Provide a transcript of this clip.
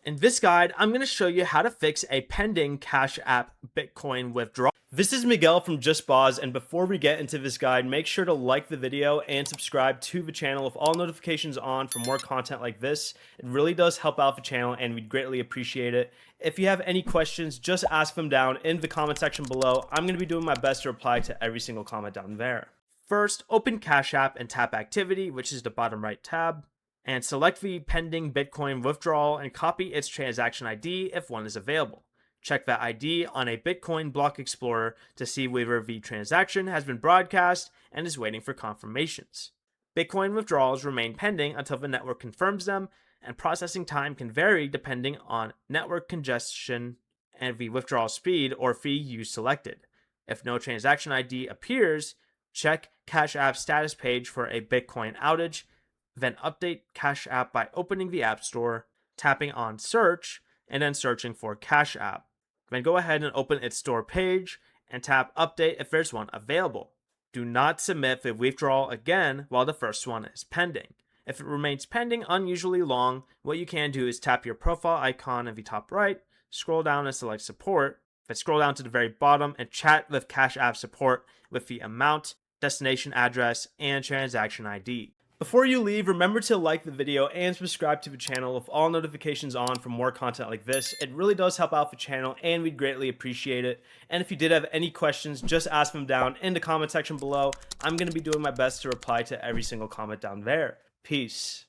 In this guide, I'm going to show you how to fix a pending Cash App Bitcoin withdrawal. This is Miguel from Just Boz, and before we get into this guide, make sure to like the video and subscribe to the channel with all notifications on for more content like this. It really does help out the channel and we'd greatly appreciate it. If you have any questions, just ask them down in the comment section below. I'm going to be doing my best to reply to every single comment down there. First, open Cash App and tap Activity, which is the bottom right tab, and select the pending Bitcoin withdrawal and copy its transaction ID if one is available. Check that ID on a Bitcoin block explorer to see whether the transaction has been broadcast and is waiting for confirmations. Bitcoin withdrawals remain pending until the network confirms them, and processing time can vary depending on network congestion and the withdrawal speed or fee you selected. If no transaction ID appears, check Cash App status page for a Bitcoin outage, then update Cash App by opening the App Store, tapping on Search, and then searching for Cash App. Then go ahead and open its store page and tap Update if there's one available. Do not submit the withdrawal again while the first one is pending. If it remains pending unusually long, what you can do is tap your profile icon in the top right, scroll down and select Support, then scroll down to the very bottom and chat with Cash App support with the amount, destination address, and transaction ID. Before you leave, remember to like the video and subscribe to the channel with all notifications on for more content like this. It really does help out the channel and we'd greatly appreciate it. And if you did have any questions, just ask them down in the comment section below. I'm going to be doing my best to reply to every single comment down there. Peace.